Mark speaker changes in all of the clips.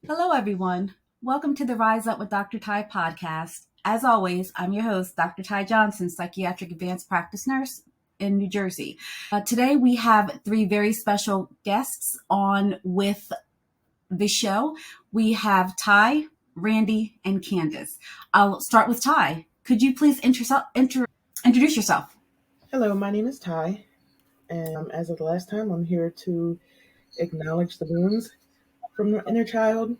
Speaker 1: Hello, everyone. Welcome to the Rise Up with Dr. Ty podcast. As always, I'm your host, Dr. Ty Johnson, psychiatric advanced practice nurse in New Jersey. Today, we have three very special guests on with the show. We have Ty, Randy, and Candace. I'll start with Ty. Could you please introduce yourself?
Speaker 2: Hello, my name is Ty, and as of the last time, I'm here to acknowledge the wounds from the inner child,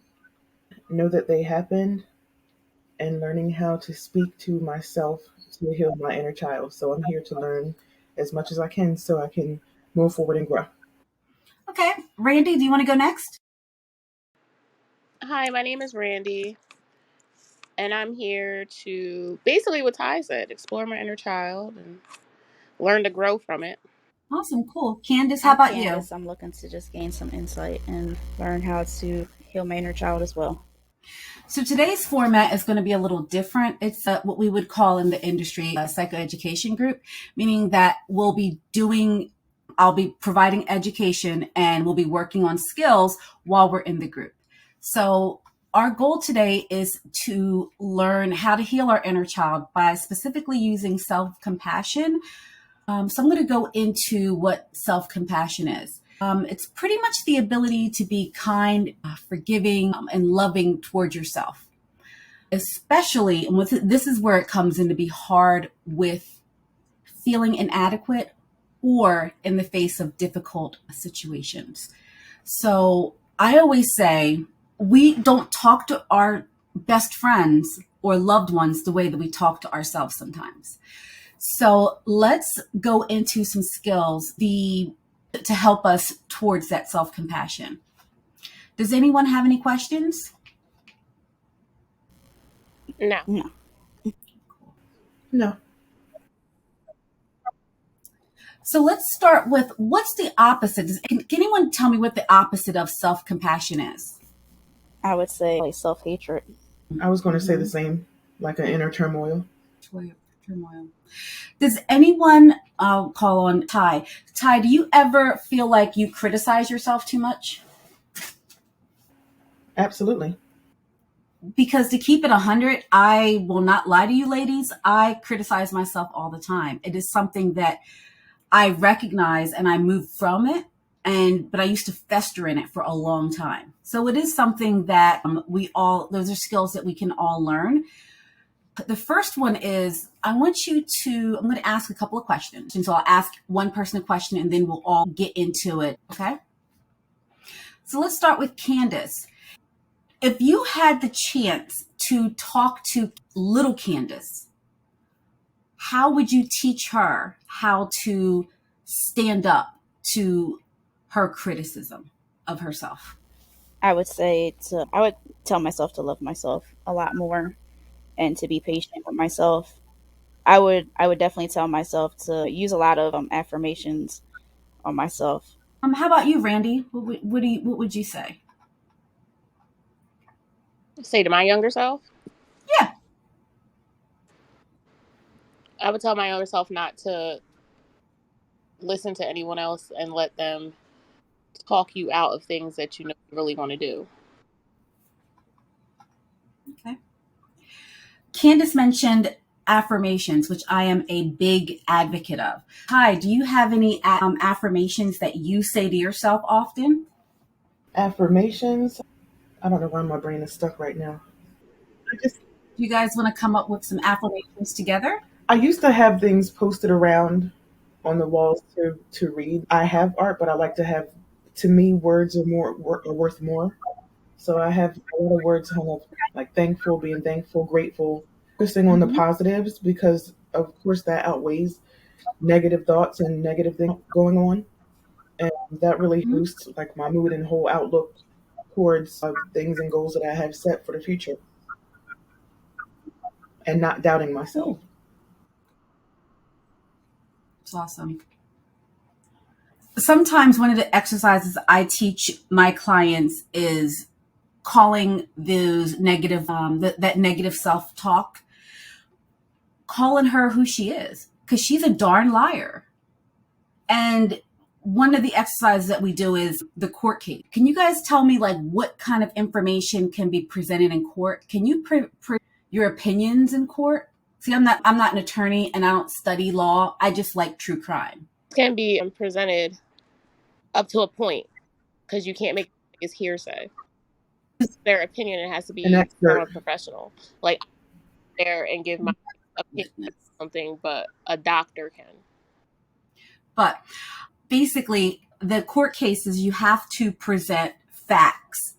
Speaker 2: know that they happened, and learning how to speak to myself to heal my inner child. So I'm here to learn as much as I can so I can move forward and grow.
Speaker 1: Okay. Randy, do you want to go next?
Speaker 3: Hi, my name is Randy, and I'm here to basically what Ty said, explore my inner child and learn to grow from it.
Speaker 1: Awesome. Cool. Candace, how
Speaker 4: I'm
Speaker 1: about you?
Speaker 4: Candace. I'm looking to just gain some insight and learn how to heal my inner child as well.
Speaker 1: So today's format is going to be a little different. It's what we would call in the industry a psychoeducation group, meaning that I'll be providing education and we'll be working on skills while we're in the group. So our goal today is to learn how to heal our inner child by specifically using self-compassion. So I'm going to go into what self-compassion is. It's pretty much the ability to be kind, forgiving, and loving towards yourself. Especially, and this is where it comes in to be hard with feeling inadequate or in the face of difficult situations. So I always say we don't talk to our best friends or loved ones the way that we talk to ourselves sometimes. So let's go into some skills to help us towards that self-compassion. Does anyone have any questions?
Speaker 3: No.
Speaker 4: No.
Speaker 2: No,
Speaker 1: So let's start with what's the opposite? Can anyone tell me what the opposite of self-compassion is?
Speaker 4: I would say like self-hatred.
Speaker 2: I was going to say the same, like an inner turmoil.
Speaker 1: Turmoil. Does anyone, I'll call on Ty. Ty, do you ever feel like you criticize yourself too much?
Speaker 2: Absolutely.
Speaker 1: Because to keep it 100, I will not lie to you ladies. I criticize myself all the time. It is something that I recognize and I move from it. But I used to fester in it for a long time. So it is something that those are skills that we can all learn. The first one is I'm going to ask a couple of questions. And so I'll ask one person a question and then we'll all get into it. Okay. So let's start with Candace. If you had the chance to talk to little Candace, how would you teach her how to stand up to her criticism of herself?
Speaker 4: I would tell myself to love myself a lot more and to be patient with myself. I would definitely tell myself to use a lot of affirmations on myself.
Speaker 1: How about you, Randy? What would you say?
Speaker 3: Say to my younger self,
Speaker 1: Yeah.
Speaker 3: I would tell my younger self not to listen to anyone else and let them talk you out of things that you know you really want to do.
Speaker 1: Okay. Candace mentioned affirmations, which I am a big advocate of. Hi, do you have any affirmations that you say to yourself often?
Speaker 2: Affirmations. I don't know why my brain is stuck right now. I just
Speaker 1: Do you guys want to come up with some affirmations together?
Speaker 2: I used to have things posted around on the walls to read. I have art, but I like to have, to me, words are worth more. So I have a lot of words hung up, like thankful, being thankful, grateful, focusing on the
Speaker 1: Mm-hmm.
Speaker 2: positives because, of course, that outweighs negative thoughts and negative things going on, and that really
Speaker 1: Mm-hmm.
Speaker 2: boosts like my mood and whole outlook towards things and goals that I have set for the future, and not doubting myself.
Speaker 1: Cool. It's awesome. Sometimes one of the exercises I teach my clients is calling those negative, that negative self-talk, calling her who she is, because she's a darn liar. And one of the exercises that we do is the court case. Can you guys tell me like what kind of information can be presented in court? Can you your opinions in court? See, I'm not an attorney and I don't study law. I just like true crime.
Speaker 3: Can be presented up to a point, because you can't make it hearsay. Their opinion, it has to
Speaker 2: An
Speaker 3: be
Speaker 2: expert.
Speaker 3: from a professional. Like, there and give my opinion on something, but a doctor can.
Speaker 1: But basically, the court cases, you have to present facts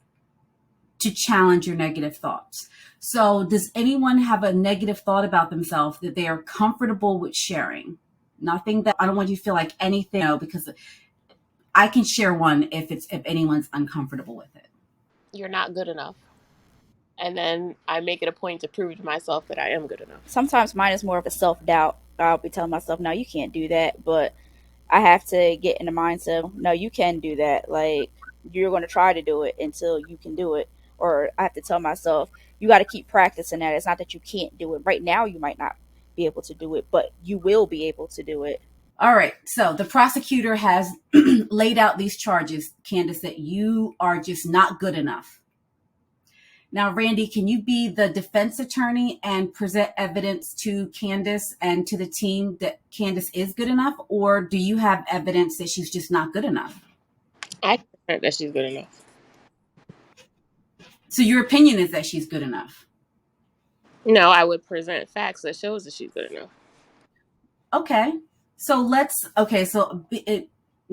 Speaker 1: to challenge your negative thoughts. So does anyone have a negative thought about themselves that they are comfortable with sharing? Nothing that I don't want you to feel like anything, no, because I can share one if anyone's uncomfortable with it.
Speaker 3: You're not good enough. And then I make it a point to prove to myself that I am good enough.
Speaker 4: Sometimes mine is more of a self-doubt. I'll be telling myself, no, you can't do that. But I have to get in the mindset, no, you can do that. Like, you're going to try to do it until you can do it. Or I have to tell myself, you got to keep practicing that. It's not that you can't do it. Right now, you might not be able to do it, but you will be able to do it.
Speaker 1: All right. So the prosecutor has laid out these charges, Candace, that you are just not good enough. Now, Randy, can you be the defense attorney and present evidence to Candace and to the team that Candace is good enough? Or do you have evidence that she's just not good enough?
Speaker 3: I can present that she's good enough.
Speaker 1: So your opinion is that she's good enough?
Speaker 3: No, I would present facts that shows that she's good enough.
Speaker 1: Okay. So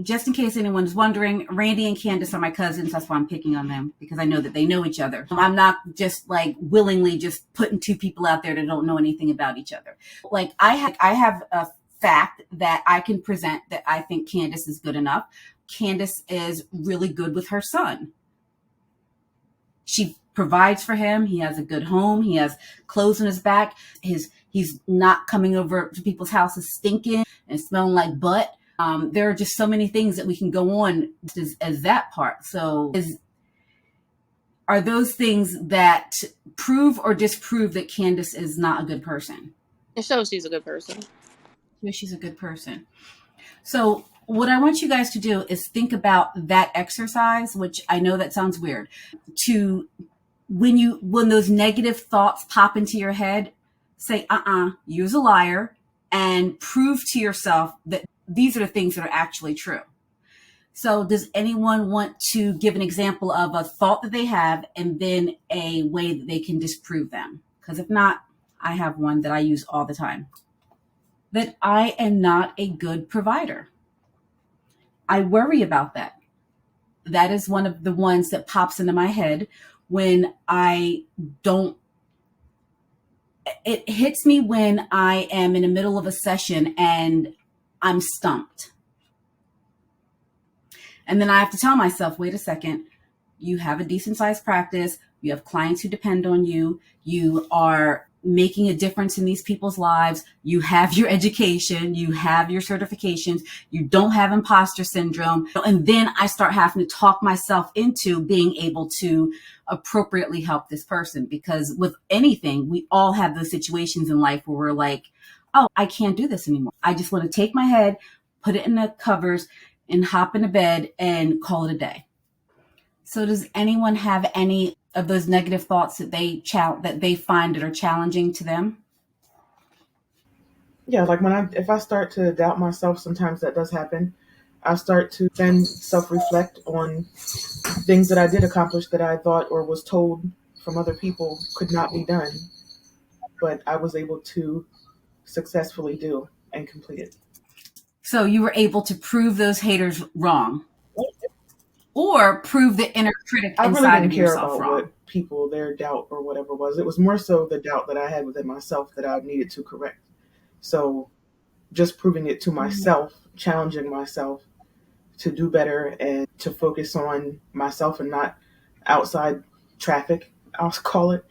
Speaker 1: just in case anyone's wondering, Randy and Candace are my cousins. That's why I'm picking on them, because I know that they know each other. I'm not just like willingly just putting two people out there that don't know anything about each other. Like I have a fact that I can present that I think Candace is good enough. Candace is really good with her son. She provides for him. He has a good home. He has clothes on his back. He's not coming over to people's houses stinking and smelling like butt. There are just so many things that we can go on as that part. So are those things that prove or disprove that Candace is not a good person?
Speaker 3: It shows she's a good person.
Speaker 1: Yeah, she's a good person. So what I want you guys to do is think about that exercise, which I know that sounds weird, to when those negative thoughts pop into your head, say, you're a liar, and prove to yourself that these are the things that are actually true. So does anyone want to give an example of a thought that they have and then a way that they can disprove them? Because if not, I have one that I use all the time. That I am not a good provider. I worry about that. That is one of the ones that pops into my head when it hits me when I am in the middle of a session and I'm stumped. And then I have to tell myself, wait a second, you have a decent sized practice. You have clients who depend on you. You are making a difference in these people's lives. You have your education. You have your certifications. You don't have imposter syndrome. And then I start having to talk myself into being able to appropriately help this person. Because with anything, we all have those situations in life where we're like, oh, I can't do this anymore. I just want to take my head, put it in the covers, and hop into bed and call it a day. So does anyone have any of those negative thoughts that they find that are challenging to them?
Speaker 2: Yeah, like if I start to doubt myself, sometimes that does happen. I start to then self-reflect on things that I did accomplish that I thought or was told from other people could not be done, but I was able to successfully do and complete it.
Speaker 1: So you were able to prove those haters wrong, or prove the inner critic
Speaker 2: I really
Speaker 1: inside
Speaker 2: didn't
Speaker 1: of
Speaker 2: care
Speaker 1: yourself
Speaker 2: about
Speaker 1: wrong.
Speaker 2: what people, their doubt or whatever was. It was more so the doubt that I had within myself that I needed to correct. So just proving it to myself, challenging myself to do better and to focus on myself and not outside traffic, I'll call it.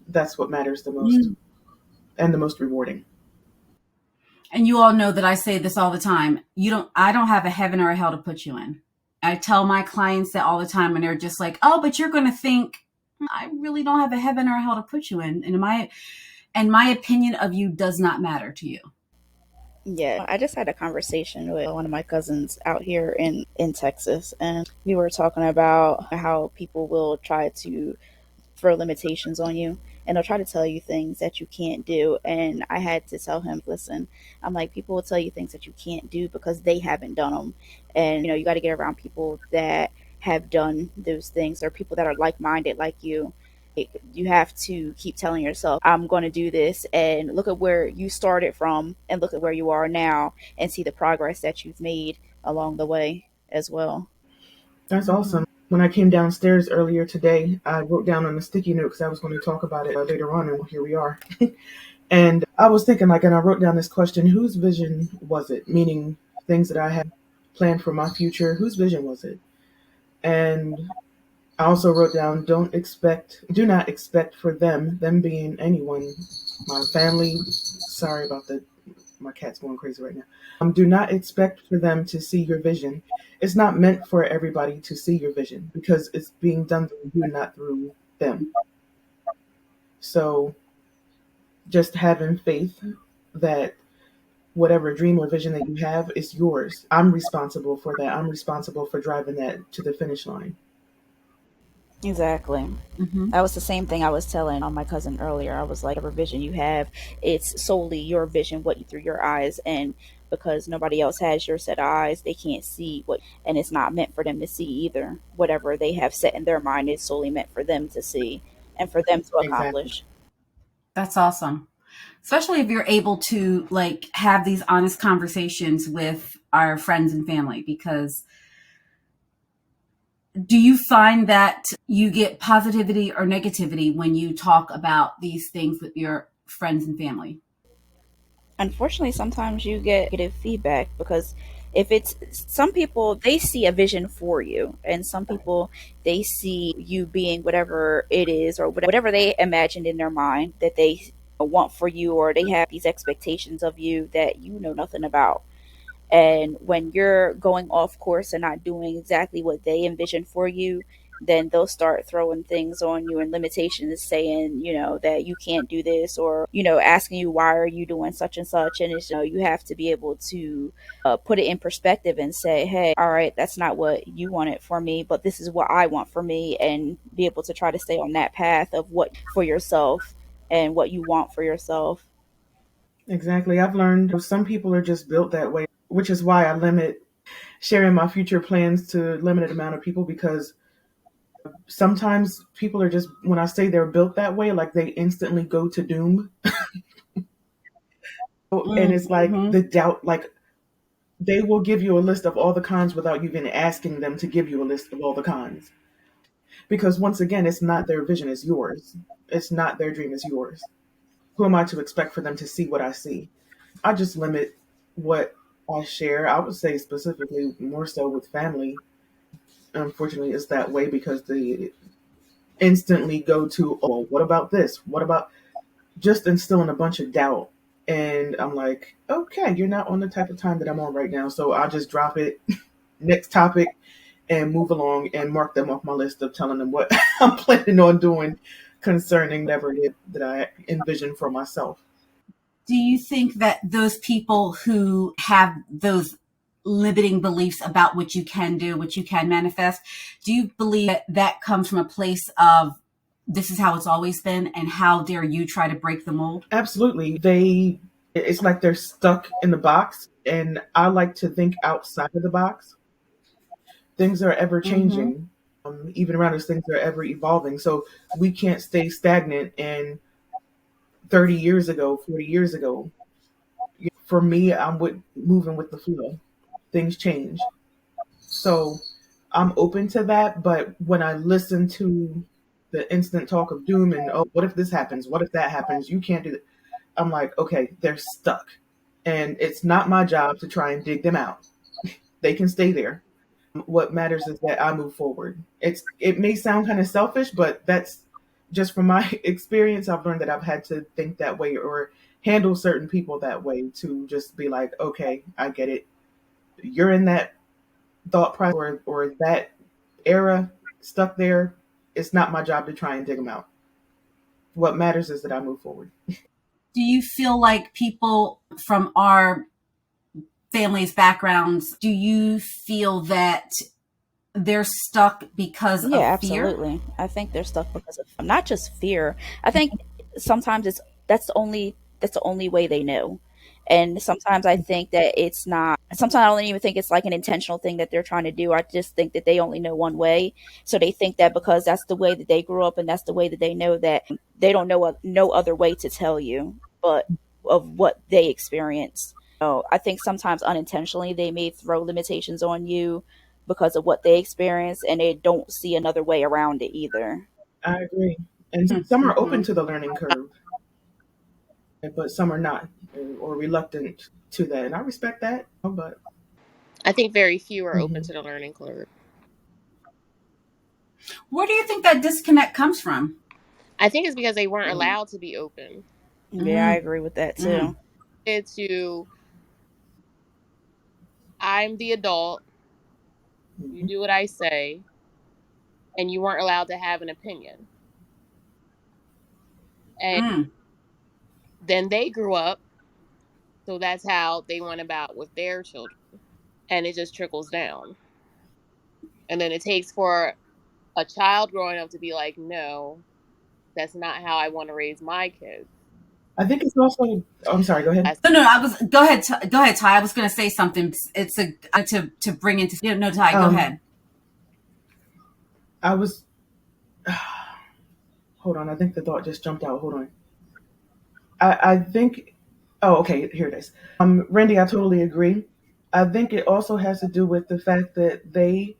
Speaker 2: That's what matters the most and the most rewarding.
Speaker 1: And you all know that I say this all the time. I don't have a heaven or a hell to put you in. I tell my clients that all the time, and they're just like, oh, but you're going to think, I really don't have a heaven or a hell to put you in. And my opinion of you does not matter to you.
Speaker 4: Yeah, I just had a conversation with one of my cousins out here in Texas, and we were talking about how people will try to throw limitations on you, and they'll try to tell you things that you can't do. And I had to tell him, listen, I'm like, people will tell you things that you can't do because they haven't done them. And, you got to get around people that have done those things, or people that are like minded like you. You have to keep telling yourself, I'm going to do this, and look at where you started from and look at where you are now and see the progress that you've made along the way as well.
Speaker 2: That's awesome. When I came downstairs earlier today, I wrote down on a sticky note because I was going to talk about it later on, and here we are. And I was thinking, like, and I wrote down this question: whose vision was it? Meaning things that I had planned for my future. Whose vision was it? And I also wrote down, do not expect for them being anyone, my family. Sorry about the, my cat's going crazy right now. Do not expect for them to see your vision. It's not meant for everybody to see your vision because it's being done through you, not through them. So just having faith that whatever dream or vision that you have is yours. I'm responsible for that. I'm responsible for driving that to the finish line.
Speaker 4: Exactly.
Speaker 1: Mm-hmm.
Speaker 4: That was the same thing I was telling my cousin earlier. I was like, whatever vision you have, it's solely your vision, what you through your eyes, and because nobody else has your set of eyes, they can't see what, and it's not meant for them to see either. Whatever they have set in their mind is solely meant for them to see and for them to
Speaker 2: Exactly.
Speaker 4: accomplish.
Speaker 1: That's awesome. Especially if you're able to like have these honest conversations with our friends and family, because do you find that you get positivity or negativity when you talk about these things with your friends and family?
Speaker 4: Unfortunately, sometimes you get negative feedback because if it's some people, they see a vision for you, and some people, they see you being whatever it is or whatever they imagined in their mind that they want for you, or they have these expectations of you that you know nothing about. And when you're going off course and not doing exactly what they envisioned for you, then they'll start throwing things on you and limitations, saying, that you can't do this, or, asking you, why are you doing such and such? And it's, you have to be able to put it in perspective and say, hey, all right, that's not what you wanted for me, but this is what I want for me. And be able to try to stay on that path of what for yourself and what you want for yourself.
Speaker 2: Exactly. I've learned some people are just built that way, which is why I limit sharing my future plans to limited amount of people because sometimes people are just when I say they're built that way, like they instantly go to doom. And it's like
Speaker 1: Mm-hmm.
Speaker 2: the doubt, like they will give you a list of all the cons without you even asking them to give you a list of all the cons. Because once again, it's not their vision, it's yours. It's not their dream, it's yours. Who am I to expect for them to see what I see? I just limit what I share. I would say specifically more so with family. Unfortunately, it's that way because they instantly go to, oh, what about this? What about just instilling a bunch of doubt? And I'm like, okay, you're not on the type of time that I'm on right now. So I'll just drop it, next topic, and move along and mark them off my list of telling them what I'm planning on doing concerning whatever it is that I envision for myself.
Speaker 1: Do you think that those people who have those limiting beliefs about what you can do, what you can manifest, do you believe that that comes from a place of this is how it's always been and how dare you try to break the mold?
Speaker 2: Absolutely. It's like they're stuck in the box. And I like to think outside of the box. Things are ever
Speaker 1: Mm-hmm.
Speaker 2: changing. Even around us, things are ever evolving. So we can't stay stagnant in 30 years ago, 40 years ago. For me, moving with the flow. Things change. So I'm open to that. But when I listen to the instant talk of doom and, oh, what if this happens? What if that happens? You can't do that. I'm like, okay, they're stuck. And it's not my job to try and dig them out. They can stay there. What matters is that I move forward. It may sound kind of selfish, but that's just from my experience. I've learned that I've had to think that way or handle certain people that way to just be like, okay, I get it. You're in that thought process or that era stuck there. It's not my job to try and dig them out. What matters is that I move forward.
Speaker 1: Do you feel like people from our families, backgrounds, do you feel that they're stuck because
Speaker 4: Yeah,
Speaker 1: of fear?
Speaker 4: absolutely. I think they're stuck because of not just fear. I think sometimes it's that's the only way they know. And sometimes I think that it's not sometimes I don't even think it's like an intentional thing that they're trying to do. I just think that they only know one way. So they think that because that's the way that they grew up and that's the way that they know, that they don't know no other way to tell you but of what they experienced. So I think sometimes unintentionally they may throw limitations on you because of what they experience, and they don't see another way around it either.
Speaker 2: I agree. And some are open
Speaker 1: Mm-hmm.
Speaker 2: to the learning curve, but some are not or reluctant to that. And I respect that. But
Speaker 3: I think very few are open
Speaker 2: mhm.
Speaker 3: to the learning curve.
Speaker 1: Where do you think that disconnect comes from?
Speaker 3: I think it's because they weren't allowed to be open.
Speaker 4: Yeah, I
Speaker 1: Mm,
Speaker 4: agree with that
Speaker 1: mm,
Speaker 4: too.
Speaker 3: It's to, I'm the adult, you
Speaker 2: Mhm.
Speaker 3: do what I say, and you weren't allowed to have an opinion. And
Speaker 1: mm.
Speaker 3: then they grew up, so that's how they went about with their children. And it just trickles down. And then it takes for a child growing up to be like, no, that's not how I want to raise my kids.
Speaker 2: I think it's also. Oh, I'm sorry. Go ahead.
Speaker 3: That's,
Speaker 1: No, no, I was, go ahead, go ahead, Ty. I was going to say something. It's to bring into, no, Ty, go
Speaker 2: Um,
Speaker 1: ahead.
Speaker 2: I was. Hold on. I think the thought just jumped out. Hold on. I think. Oh, okay. Here it is. Randy, I totally agree. I think it also has to do with the fact that they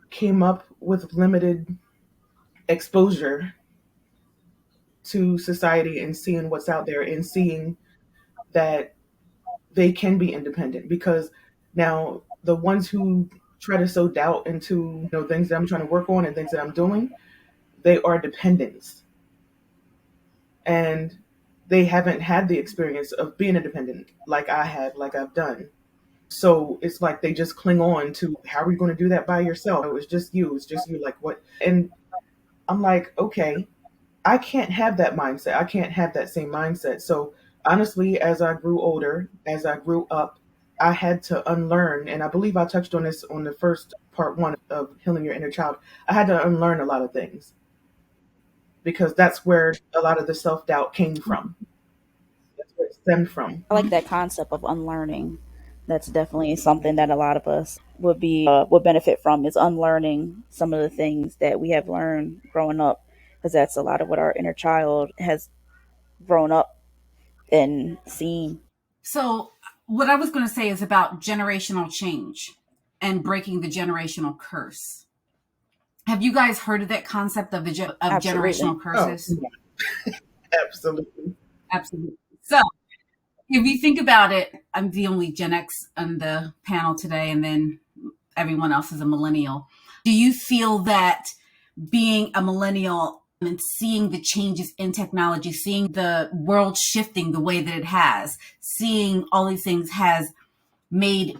Speaker 2: came up with limited exposure to society and seeing what's out there and seeing that they can be independent, because now the ones who try to sow doubt into things that I'm trying to work on and things that I'm doing, they are dependents, and they haven't had the experience of being independent like I have, like I've done. So it's like they just cling on to, how are you going to do that by yourself? It's just you. It's just you. Like, what? And I'm like, okay, I can't have that mindset. I can't have that same mindset. So honestly, as I grew older, as I grew up, I had to unlearn. And I believe I touched on this on the first part one of Healing Your Inner Child. I had to unlearn a lot of things, because that's where a lot of the self doubt came from. That's where it stemmed from.
Speaker 4: I like that concept of unlearning. That's definitely something that a lot of us would benefit from, is unlearning some of the things that we have learned growing up, because that's a lot of what our inner child has grown up and seen.
Speaker 1: So, what I was going to say is about generational change and breaking the generational curse. Have you guys heard of that concept of of
Speaker 4: Absolutely.
Speaker 1: generational
Speaker 2: Oh,
Speaker 1: curses?
Speaker 2: absolutely.
Speaker 1: Absolutely. So, if you think about it, I'm the only Gen X on the panel today, and then everyone else is a millennial. Do you feel that being a millennial and seeing the changes in technology, seeing the world shifting the way that it has, seeing all these things has made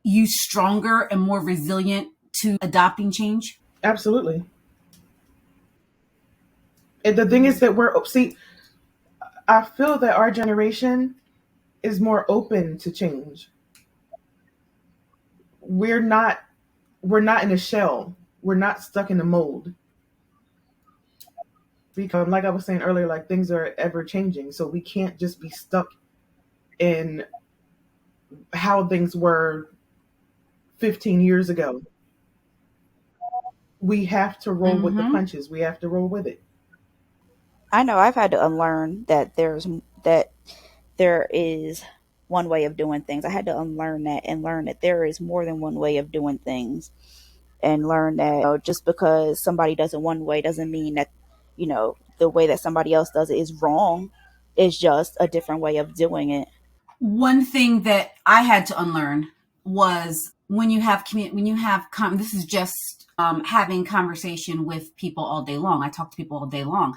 Speaker 1: you stronger and more resilient to adopting change?
Speaker 2: Absolutely. And the thing is that I feel that our generation is more open to change. We're not we're not in a shell. We're not stuck in a mold. Because like I was saying earlier, like, things are ever changing. So we can't just be stuck in how things were 15 years ago. We have to roll with the
Speaker 1: Mm-hmm.
Speaker 2: punches. We have to roll with it.
Speaker 4: I know I've had to unlearn that there is one way of doing things. I had to unlearn that and learn that there is more than one way of doing things, and learn that, just because somebody does it one way doesn't mean that, the way that somebody else does it is wrong. It's just a different way of doing it.
Speaker 1: One thing that I had to unlearn was when you have this is just having conversation with people all day long. I talk to people all day long.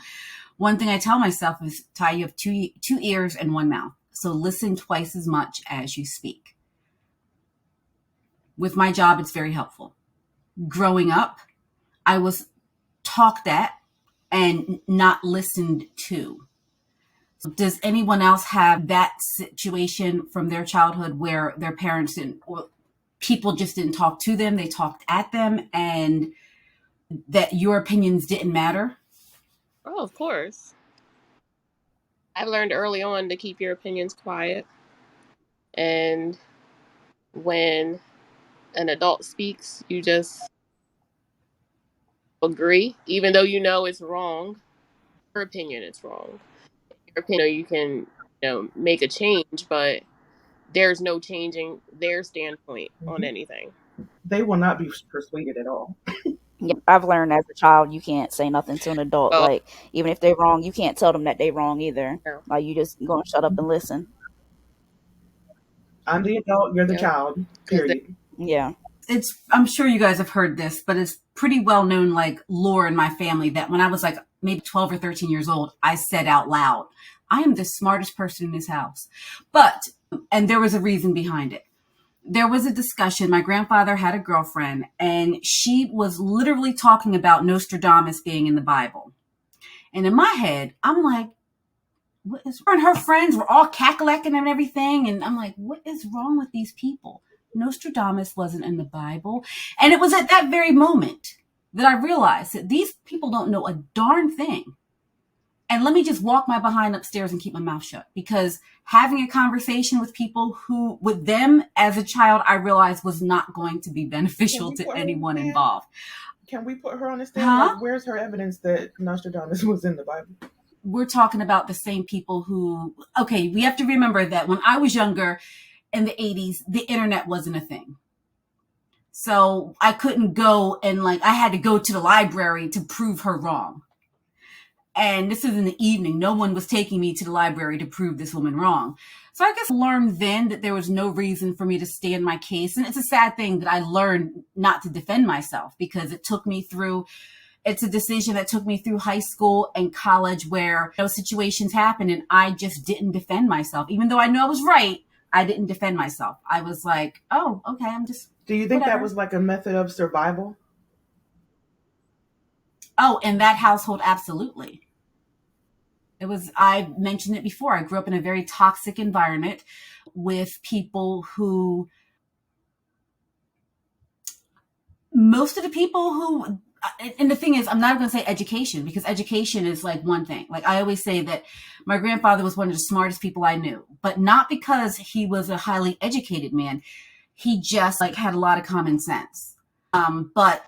Speaker 1: One thing I tell myself is, Ty, you have two ears and one mouth, so listen twice as much as you speak. With my job, it's very helpful. Growing up, I was talked at and not listened to. Does anyone else have that situation from their childhood where their parents didn't, or people just didn't talk to them, they talked at them, and that your opinions didn't matter?
Speaker 3: Oh, of course. I learned early on to keep your opinions quiet. And when an adult speaks, you just agree, even though you know it's wrong. Your opinion is wrong. Your opinion, you can, make a change, but there's no changing their standpoint on
Speaker 2: Mhm.
Speaker 3: anything.
Speaker 2: They will not be persuaded at all.
Speaker 4: Yeah, I've learned as a child you can't say nothing to an adult.
Speaker 3: So,
Speaker 4: Like, even if they're wrong, you can't tell them that they're wrong either.
Speaker 3: you know,
Speaker 4: Like, you just gonna shut up and listen.
Speaker 2: I'm the adult, you're the
Speaker 3: yep,
Speaker 2: child,
Speaker 3: because
Speaker 2: period.
Speaker 4: Yeah.
Speaker 1: I'm sure you guys have heard this, but it's pretty well known, like, lore in my family, that when I was like maybe 12 or 13 years old, I said out loud, I am the smartest person in this house. And there was a reason behind it. There was a discussion. My grandfather had a girlfriend, and she was literally talking about Nostradamus being in the Bible. And in my head, I'm like, what is, her and her friends were all cackling and everything. And I'm like, what is wrong with these people? Nostradamus wasn't in the Bible. And it was at that very moment that I realized that these people don't know a darn thing. And let me just walk my behind upstairs and keep my mouth shut, because having a conversation with people who, with them as a child, I realized was not going to be beneficial to anyone involved.
Speaker 2: Can we put her on the stand?
Speaker 1: Huh?
Speaker 2: Like, where's her evidence that Nostradamus was in the Bible?
Speaker 1: We're talking about the same people who, okay, we have to remember that when I was younger in the 80s, the internet wasn't a thing. So I couldn't go and, like, I had to go to the library to prove her wrong. And this is in the evening. No one was taking me to the library to prove this woman wrong. So I guess I learned then that there was no reason for me to stand my case. And it's a sad thing that I learned not to defend myself, because it's a decision that took me through high school and college where those situations happened and I just didn't defend myself. Even though I knew I was right, I didn't defend myself. I was like, oh, okay, I'm just,
Speaker 2: Do you think
Speaker 1: whatever.
Speaker 2: that was like a method of survival?
Speaker 1: Oh, in that household, absolutely. It was, I mentioned it before, I grew up in a very toxic environment with people who, most of the people who, and the thing is, I'm not going to say education, because education is like one thing. Like, I always say that my grandfather was one of the smartest people I knew, but not because he was a highly educated man. He just, like, had a lot of common sense. But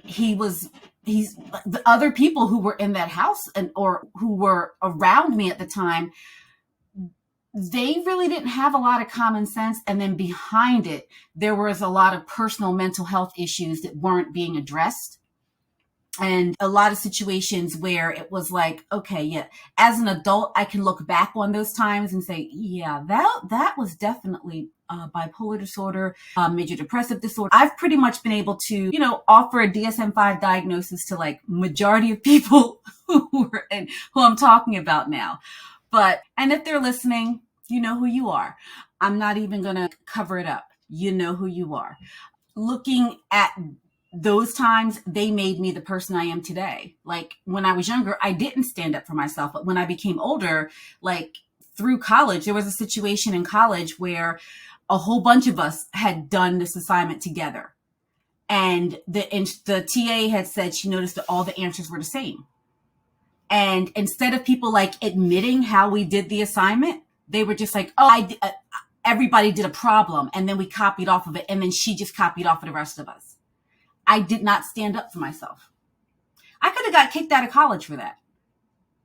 Speaker 1: he's the other people who were in that house or who were around me at the time, they really didn't have a lot of common sense. And then behind it, there was a lot of personal mental health issues that weren't being addressed. And a lot of situations where it was like, okay, yeah, as an adult, I can look back on those times and say, yeah, that was definitely bipolar disorder, major depressive disorder. I've pretty much been able to, offer a DSM-5 diagnosis to, like, majority of people who I'm talking about now. And if they're listening, you know who you are. I'm not even going to cover it up. You know who you are. Looking at those times, they made me the person I am today. Like, when I was younger, I didn't stand up for myself. But when I became older, like through college, there was a situation in college where a whole bunch of us had done this assignment together. And the TA had said she noticed that all the answers were the same. And instead of people, like, admitting how we did the assignment, they were just like, oh, everybody did a problem. And then we copied off of it. And then she just copied off of the rest of us. I did not stand up for myself. I could have got kicked out of college for that.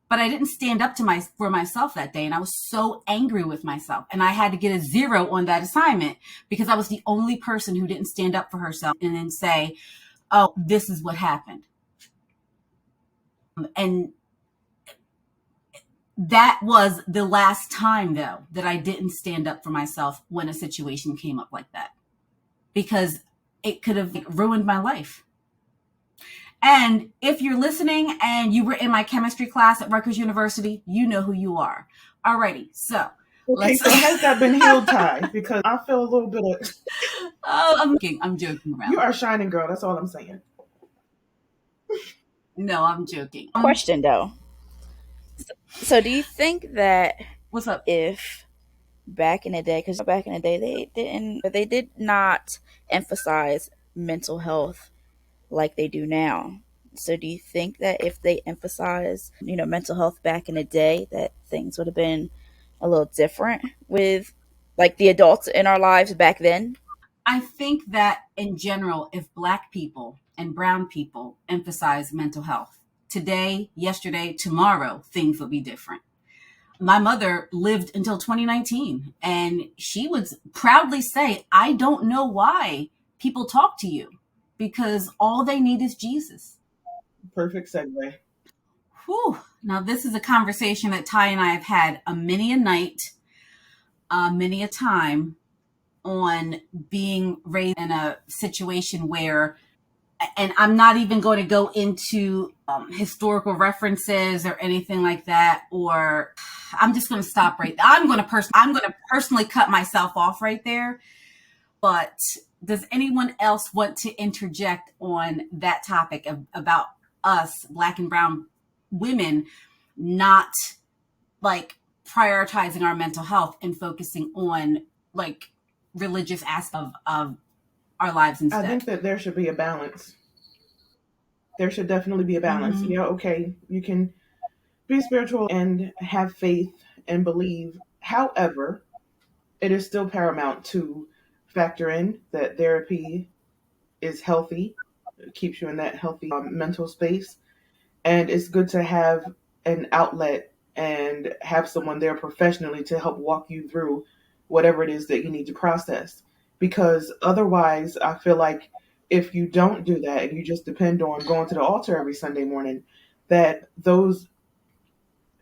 Speaker 1: But I didn't stand up for myself that day. And I was so angry with myself. And I had to get a 0 on that assignment because I was the only person who didn't stand up for herself and then say, oh, this is what happened. And that was the last time, though, that I didn't stand up for myself when a situation came up like that, because it could have ruined my life. And if you're listening and you were in my chemistry class at Rutgers University, you know who you are. Alrighty, so
Speaker 2: Okay, so has that been healed, Ty? Because I feel a little bit of.
Speaker 1: Oh, I'm joking around.
Speaker 2: You are a shining girl. That's all I'm saying.
Speaker 1: No, I'm joking.
Speaker 4: Question though. So, do you think that
Speaker 1: What's up?
Speaker 4: if back in the day, because back in the day they did not emphasize mental health like they do now. So, do you think that if they emphasized, mental health back in the day, that things would have been a little different with like the adults in our lives back then?
Speaker 1: I think that in general, if Black people and Brown people emphasize mental health today, yesterday, tomorrow, things will be different. My mother lived until 2019, and she would proudly say, I don't know why people talk to you because all they need is Jesus.
Speaker 2: Perfect segue.
Speaker 1: Whew. Now, this is a conversation that Ty and I have had a many a night, many a time, on being raised in a situation where, and I'm not even going to go into historical references or anything like that, or I'm just going to stop right there. I'm going to personally cut myself off right there. But does anyone else want to interject on that topic about us, Black and Brown women, not like prioritizing our mental health and focusing on like religious aspects of our lives
Speaker 2: I
Speaker 1: instead?
Speaker 2: think that there should be a balance. There should definitely be a balance.
Speaker 1: Mm-hmm.
Speaker 2: Yeah, okay, you can be spiritual and have faith and believe. However, it is still paramount to factor in that therapy is healthy, it keeps you in that healthy mental space, and it's good to have an outlet and have someone there professionally to help walk you through whatever it is that you need to process. Because otherwise, I feel like if you don't do that and you just depend on going to the altar every Sunday morning, that those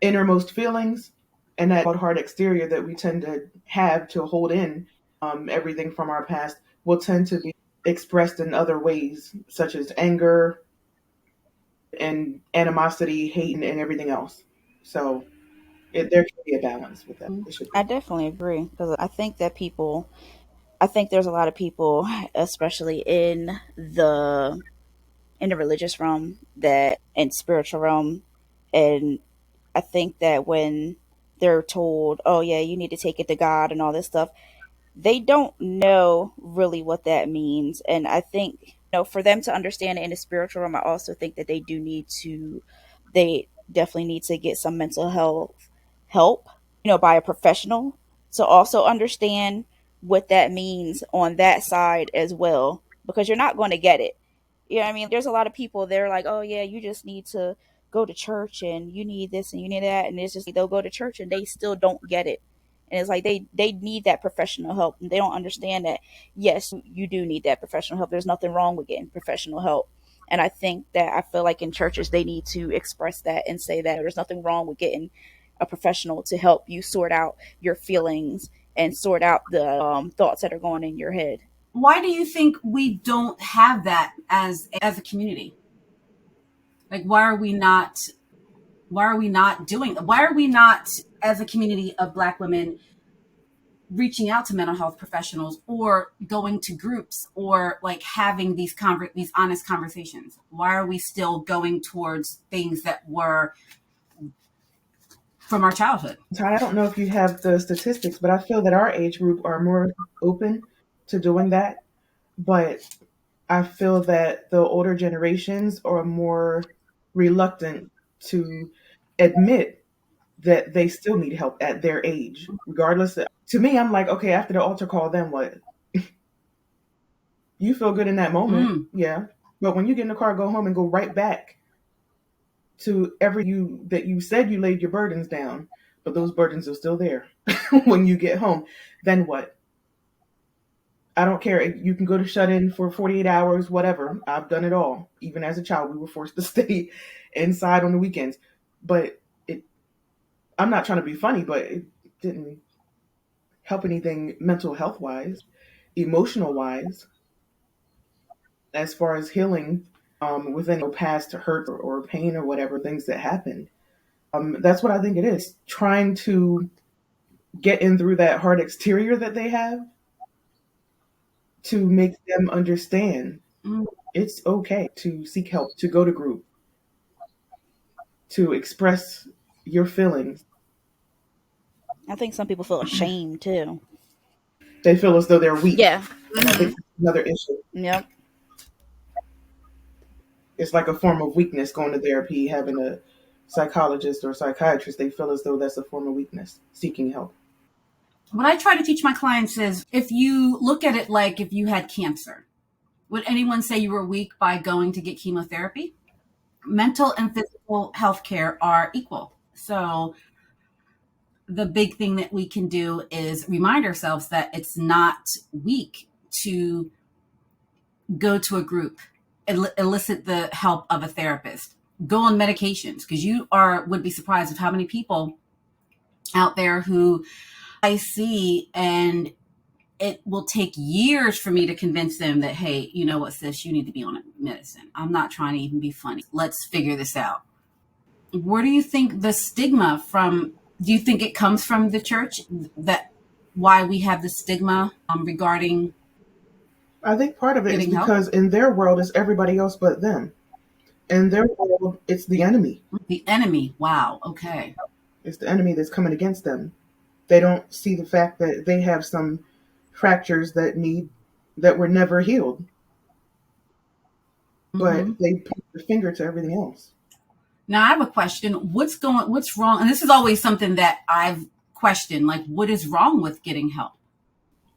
Speaker 2: innermost feelings and that hard exterior that we tend to have to hold in everything from our past will tend to be expressed in other ways, such as anger and animosity, hate, and everything else. So there should be a balance with that. It should
Speaker 4: I
Speaker 2: be.
Speaker 4: definitely agree because I think there's a lot of people, especially in the religious realm, that and spiritual realm, and I think that when they're told, "Oh yeah, you need to take it to God" and all this stuff, they don't know really what that means. And I think, for them to understand it in the spiritual realm, I also think that they definitely need to get some mental health help, by a professional to also understand what that means on that side as well, because you're not going to get it. There's a lot of people, they're like, oh yeah, you just need to go to church and you need this and you need that. And it's just like they'll go to church and they still don't get it. And it's like they need that professional help. And they don't understand that, yes, you do need that professional help. There's nothing wrong with getting professional help. And I feel like in churches, they need to express that and say that there's nothing wrong with getting a professional to help you sort out your feelings and sort out the thoughts that are going in your head.
Speaker 1: Why do you think we don't have that as a community? Like, why are we not as a community of Black women reaching out to mental health professionals or going to groups or like having these honest conversations? Why are we still going towards things that were from our childhood?
Speaker 2: Ty, I don't know if you have the statistics, but I feel that our age group are more open to doing that. But I feel that the older generations are more reluctant to admit that they still need help at their age, regardless. To me, I'm like, okay, after the altar call, then what? You feel good in that moment,
Speaker 1: Mm.
Speaker 2: yeah. But when you get in the car, go home and go right back to you that you said you laid your burdens down, but those burdens are still there when you get home. Then what? I don't care. You can go to shut in for 48 hours, whatever. I've done it all. Even as a child, we were forced to stay inside on the weekends. But I'm not trying to be funny, but it didn't help anything mental health wise, emotional wise, as far as healing within past hurt or pain or whatever things that happened. That's what I think it is. Trying to get in through that hard exterior that they have to make them understand
Speaker 1: Mm.
Speaker 2: it's okay to seek help, to go to group, to express your feelings.
Speaker 4: I think some people feel ashamed too.
Speaker 2: They feel as though they're weak.
Speaker 4: Yeah.
Speaker 2: And I think
Speaker 1: Hmm.
Speaker 2: that's another issue.
Speaker 4: Yep.
Speaker 2: It's like a form of weakness going to therapy, having a psychologist or psychiatrist. They feel as though that's a form of weakness, seeking help.
Speaker 1: What I try to teach my clients is if you look at it like if you had cancer, would anyone say you were weak by going to get chemotherapy? Mental and physical health care are equal. So the big thing that we can do is remind ourselves that it's not weak to go to a group, elicit the help of a therapist, go on medications, because you are would be surprised of how many people out there who I see, and it will take years for me to convince them that, hey, you know what, sis, you need to be on medicine. I'm not trying to even be funny. Let's figure this out. Where do you think the stigma from? Do you think it comes from the church? That why we have the stigma regarding
Speaker 2: I think part of it is
Speaker 1: getting help?
Speaker 2: because in their world, it's everybody else but them. In their world, it's the enemy.
Speaker 1: The enemy. Wow. Okay.
Speaker 2: It's the enemy that's coming against them. They don't see the fact that they have some fractures that were never healed, but
Speaker 1: Mm-hmm.
Speaker 2: they point the finger to everything else.
Speaker 1: Now I have a question. What's wrong? And this is always something that I've questioned. Like, what is wrong with getting help?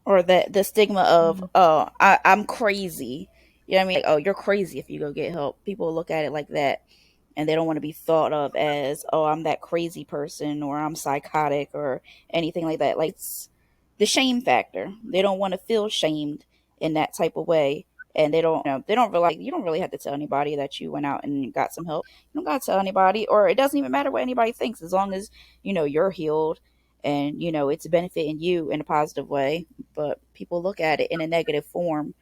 Speaker 4: Or the stigma of, oh, I'm crazy. You know what I mean? Like, oh, you're crazy if you go get help. People look at it like that, and they don't want to be thought of as, oh, I'm that crazy person, or I'm psychotic, or anything like that. Like, it's the shame factor. They don't want to feel shamed in that type of way. And they don't realize you don't really have to tell anybody that you went out and got some help. You don't got to tell anybody, or it doesn't even matter what anybody thinks, as long as you're healed, and it's benefiting you in a positive way. But people look at it in a negative form.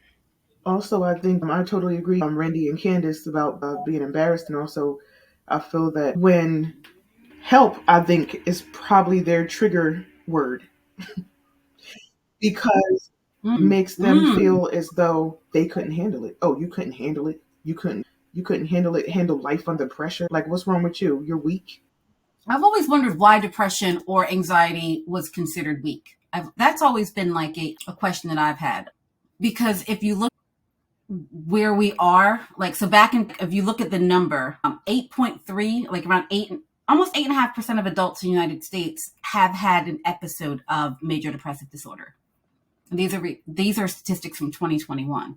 Speaker 2: Also, I think I totally agree on Randy and Candace about being embarrassed, and also I feel that when help, I think, is probably their trigger word because it
Speaker 1: Mm.
Speaker 2: makes them
Speaker 1: Mm.
Speaker 2: feel as though they couldn't handle it. Oh, you couldn't handle it. You couldn't handle it. Handle life under pressure. Like, what's wrong with you? You're weak.
Speaker 1: I've always wondered why depression or anxiety was considered weak. That's always been like a question that I've had. Because if you look where we are, like, so back in, if you look at the number, 8.3, like around almost 8.5% of adults in the United States have had an episode of major depressive disorder. These are statistics from 2021.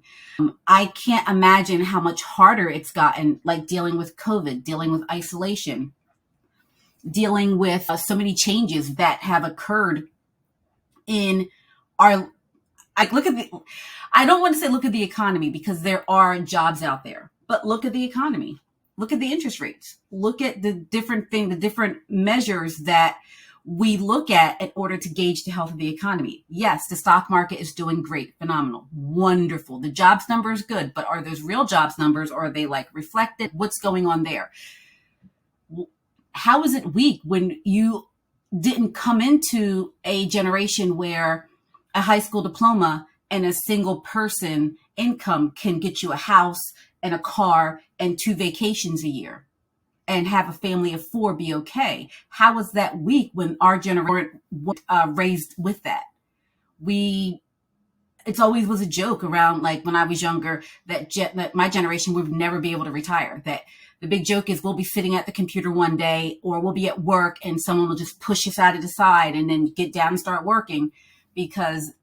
Speaker 1: I can't imagine how much harder it's gotten, like dealing with COVID, dealing with isolation, dealing with so many changes that have occurred in our, like, look at the, I don't want to say look at the economy, because there are jobs out there, but look at the economy. Look at the interest rates. Look at the the different measures that we look at in order to gauge the health of the economy. Yes, the stock market is doing great, phenomenal, wonderful. The jobs number is good, but are those real jobs numbers, or are they like reflected? What's going on there? How is it weak when you didn't come into a generation where a high school diploma and a single person income can get you a house and a car and 2 vacations a year and have a family of 4 be okay? How is that weak when our generation raised with that? We It's always was a joke around, like when I was younger, that my generation would never be able to retire. That the big joke is we'll be sitting at the computer one day, or we'll be at work and someone will just push us out of the side and then get down and start working, because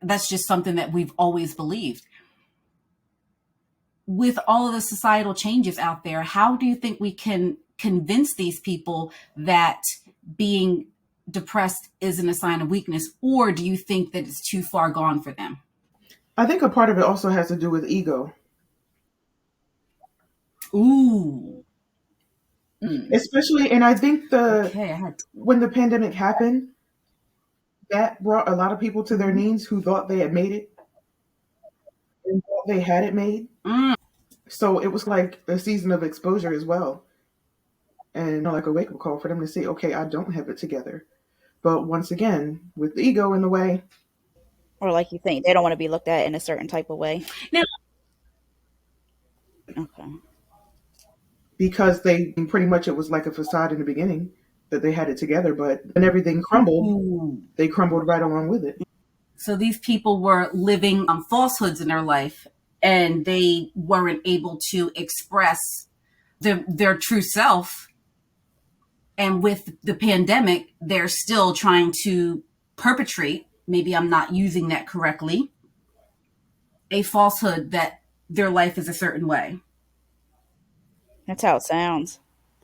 Speaker 1: that's just something that we've always believed. With all of the societal changes out there, how do you think we can convince these people that being depressed isn't a sign of weakness, or do you think that it's too far gone for them?
Speaker 2: I think a part of it also has to do with ego,
Speaker 1: Ooh. Mm.
Speaker 2: especially. And I think the
Speaker 1: Okay, I had.
Speaker 2: when the pandemic happened, that brought a lot of people to their
Speaker 1: Mhm.
Speaker 2: knees who thought they had made it and thought they had it made.
Speaker 1: Mm.
Speaker 2: So it was like a season of exposure as well, and like a wake up call for them to say, okay, I don't have it together. But once again, with the ego in the way,
Speaker 4: Or like you think they don't want to be looked at in a certain type of way.
Speaker 1: Now,
Speaker 4: Okay.
Speaker 2: because they pretty much, it was like a facade in the beginning that they had it together, but when everything crumbled,
Speaker 1: Ooh.
Speaker 2: they crumbled right along with it.
Speaker 1: So these people were living falsehoods in their life, and they weren't able to express their true self. And with the pandemic, they're still trying to perpetrate, maybe I'm not using that correctly, a falsehood that their life is a certain way.
Speaker 4: That's how it sounds.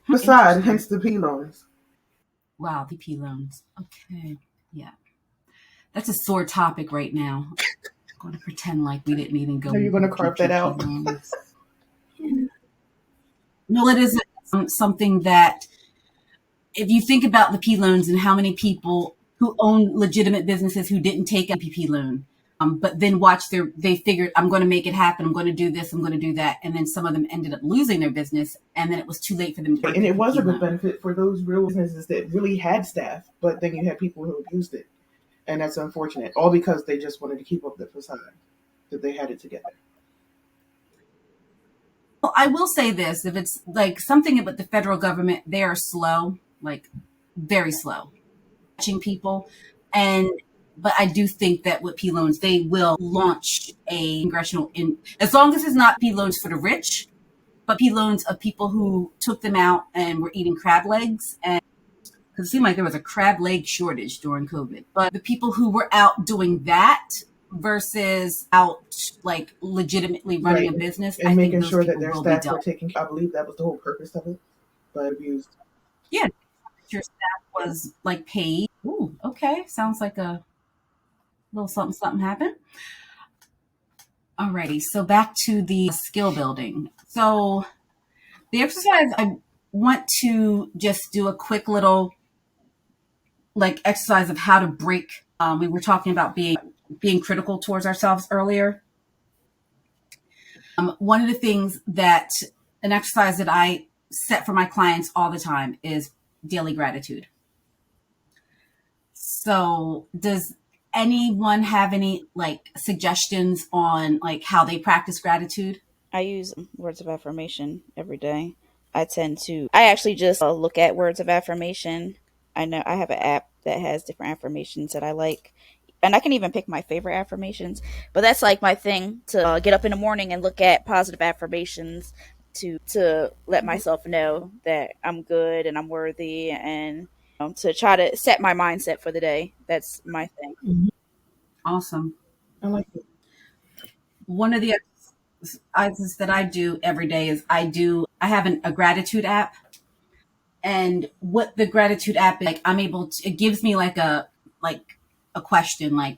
Speaker 2: Facade, hence the P loans.
Speaker 1: Wow, PP loans. Okay. Yeah. That's a sore topic right now. I'm going to pretend like we didn't even go.
Speaker 2: Are you going to carve that out?
Speaker 1: No, it is something that, if you think about the P loans and how many people who own legitimate businesses who didn't take a PPP loan, but then they figured, I'm going to make it happen. I'm going to do this. I'm going to do that. And then some of them ended up losing their business, and then it was too late for them to.
Speaker 2: And it was a good benefit for those real businesses that really had staff, but then you had people who abused it. And that's unfortunate, all because they just wanted to keep up the facade that they had it together.
Speaker 1: Well, I will say this, if it's like something about the federal government, they are slow, like very slow, catching people. But I do think that with P loans, they will launch a congressional as long as it's not P loans for the rich, but P loans of people who took them out and were eating crab legs. And because it seemed like there was a crab leg shortage during COVID, but the people who were out doing that versus out like legitimately running a business,
Speaker 2: and
Speaker 1: I
Speaker 2: making
Speaker 1: think
Speaker 2: sure that their staff were taking. I believe that was the whole purpose of it, but abused.
Speaker 1: Yeah, your staff was like paid. Ooh, okay, sounds like a little something happened. Alrighty, so back to the skill building. So the exercise, I want to just do a quick little like exercise of how to break. We were talking about being critical towards ourselves earlier. One of the things that an exercise that I set for my clients all the time is daily gratitude. So does anyone have any like suggestions on like how they practice gratitude?
Speaker 4: I use words of affirmation every day. I actually just look at words of affirmation. I know I have an app that has different affirmations that I like. And I can even pick my favorite affirmations. But that's like my thing, to get up in the morning and look at positive affirmations to let myself know that I'm good and I'm worthy, and to try to set my mindset for the day. That's my thing.
Speaker 1: Mm-hmm. Awesome.
Speaker 2: I like it.
Speaker 1: One of the exercises that I do every day is I have a gratitude app. And what the gratitude app is, like, it gives me like a question, like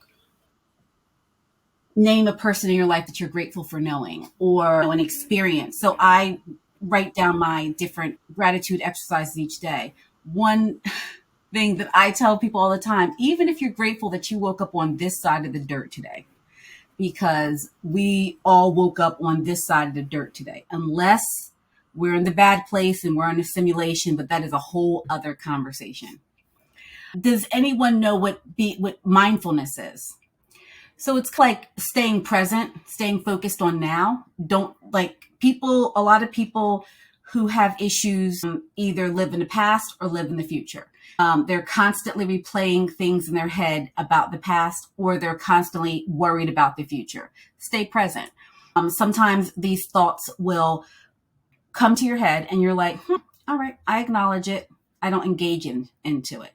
Speaker 1: name a person in your life that you're grateful for knowing, or an experience. So I write down my different gratitude exercises each day. One thing that I tell people all the time, even if you're grateful that you woke up on this side of the dirt today, because we all woke up on this side of the dirt today, unless we're in the bad place and we're in a simulation, but that is a whole other conversation. Does anyone know what mindfulness is? So it's like staying present, staying focused on now. A lot of people who have issues either live in the past or live in the future. They're constantly replaying things in their head about the past, or they're constantly worried about the future. Stay present. Sometimes these thoughts will come to your head and you're like, all right, I acknowledge it. I don't engage into it.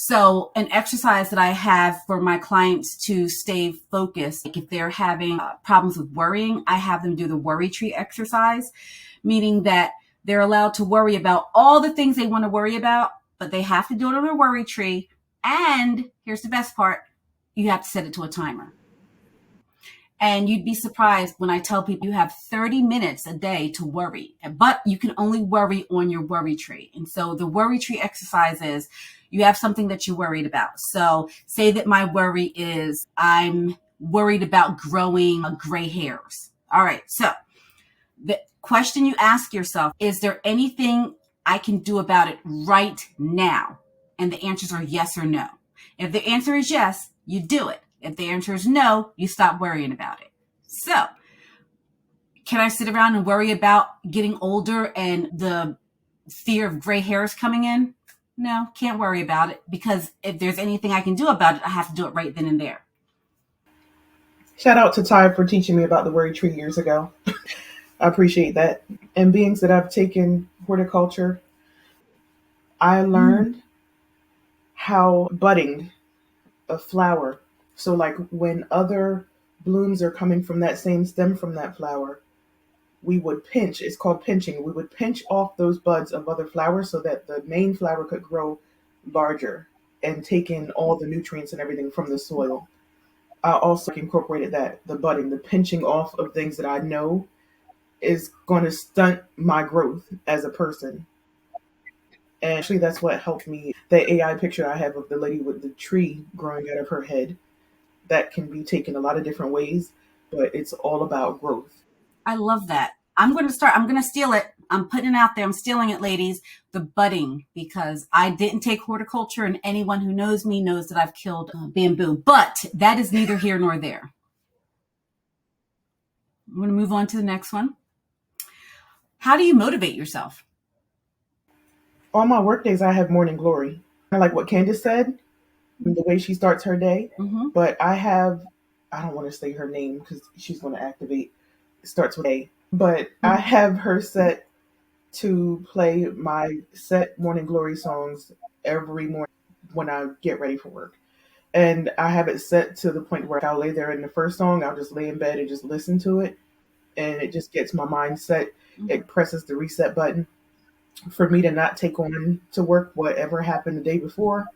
Speaker 1: So an exercise that I have for my clients to stay focused, like if they're having problems with worrying, I have them do the worry tree exercise, meaning that they're allowed to worry about all the things they want to worry about, but they have to do it on a worry tree. And here's the best part, you have to set it to a timer. And you'd be surprised when I tell people you have 30 minutes a day to worry, but you can only worry on your worry tree. And so the worry tree exercise is you have something that you're worried about. So say that my worry is I'm worried about growing gray hairs. All right. So the question you ask yourself, is there anything I can do about it right now? And the answers are yes or no. If the answer is yes, you do it. If the answer is no, you stop worrying about it. So Can I sit around and worry about getting older and the fear of gray hairs coming in? No, can't worry about it, because if there's anything I can do about it, I have to do it right then and there.
Speaker 2: Shout out to Ty for teaching me about the worry tree years ago. I appreciate that. And beings that I've taken horticulture, I learned how budding a flower. So like when other blooms are coming from that same stem from that flower, we would pinch, it's called pinching. We would pinch off those buds of other flowers so that the main flower could grow larger and take in all the nutrients and everything from the soil. I also incorporated that, the budding, the pinching off of things that I know is going to stunt my growth as a person. And actually, that's what helped me. The AI picture I have of the lady with the tree growing out of her head, that can be taken a lot of different ways, but it's all about growth.
Speaker 1: I love that. I'm going to steal it. I'm putting it out there. I'm stealing it, ladies. The budding, because I didn't take horticulture, and anyone who knows me knows that I've killed bamboo, but that is neither here nor there. I'm going to move on to the next one. How do you motivate yourself?
Speaker 2: On my work days, I have morning glory. I like what Candace said, the way she starts her day, but I don't want to say her name because she's going to activate. It starts with A, but I have her set to play my set morning glory songs every morning when I get ready for work. And I have it set to the point where I'll lay there in the first song, I'll just lay in bed and just listen to it. And it just gets my mind set. It presses the reset button for me to not take on to work whatever happened the day before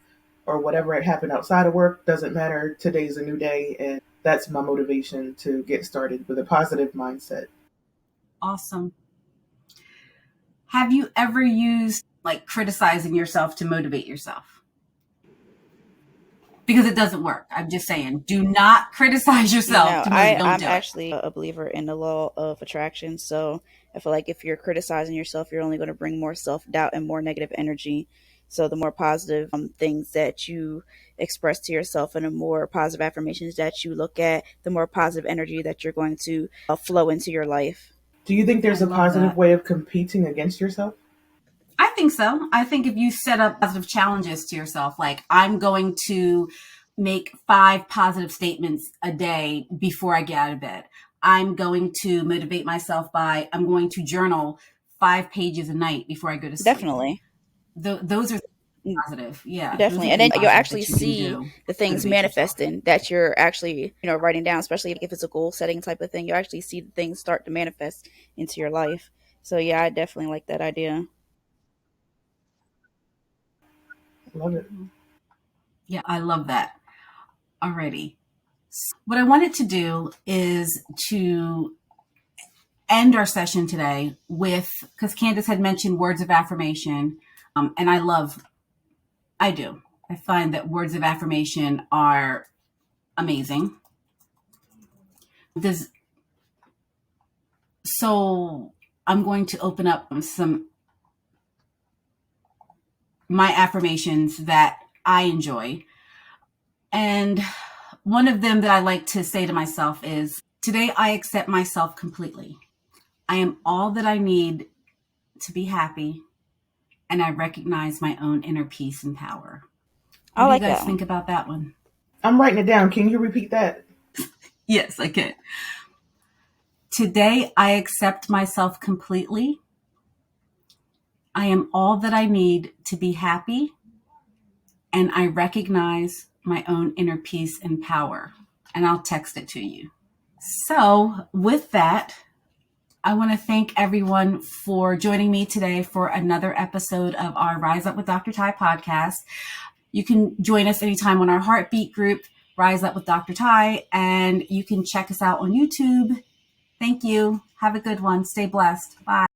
Speaker 2: or whatever had happened outside of work. Doesn't matter. Today's a new day. And that's my motivation to get started with a positive mindset.
Speaker 1: Awesome. Have you ever used like criticizing yourself to motivate yourself? Because it doesn't work. I'm just saying, do not criticize yourself.
Speaker 4: I'm actually a believer in the law of attraction. So I feel like if you're criticizing yourself, you're only going to bring more self-doubt and more negative energy. So the more positive things that you express to yourself and the more positive affirmations that you look at, the more positive energy that you're going to flow into your life.
Speaker 2: Do you think there's a positive way of competing against yourself?
Speaker 1: I think so. I think if you set up positive challenges to yourself, like I'm going to make 5 positive statements a day before I get out of bed. I'm going to motivate myself by, I'm going to journal 5 pages a night before I go to sleep.
Speaker 4: Definitely.
Speaker 1: Those are positive. Yeah.
Speaker 4: Definitely. And then you'll actually see the things manifesting that you're actually, writing down, especially if it's a goal setting type of thing. You'll actually see the things start to manifest into your life. So yeah, I definitely like that idea.
Speaker 2: Love it.
Speaker 1: Yeah, I love that. Alrighty. What I wanted to do is to end our session today with, because Candace had mentioned words of affirmation, and I do. I find that words of affirmation are amazing. So I'm going to open up my affirmations that I enjoy. And one of them that I like to say to myself is, today I accept myself completely. I am all that I need to be happy, and I recognize my own inner peace and power. What do you guys think about that one?
Speaker 2: I'm writing it down. Can you repeat that?
Speaker 1: Yes, I can. Today I accept myself completely. I am all that I need to be happy, and I recognize my own inner peace and power. And I'll text it to you. So with that, I want to thank everyone for joining me today for another episode of our Rise Up with Dr. Ty podcast. You can join us anytime on our Heartbeat group, Rise Up with Dr. Ty, and you can check us out on YouTube. Thank you. Have a good one. Stay blessed. Bye.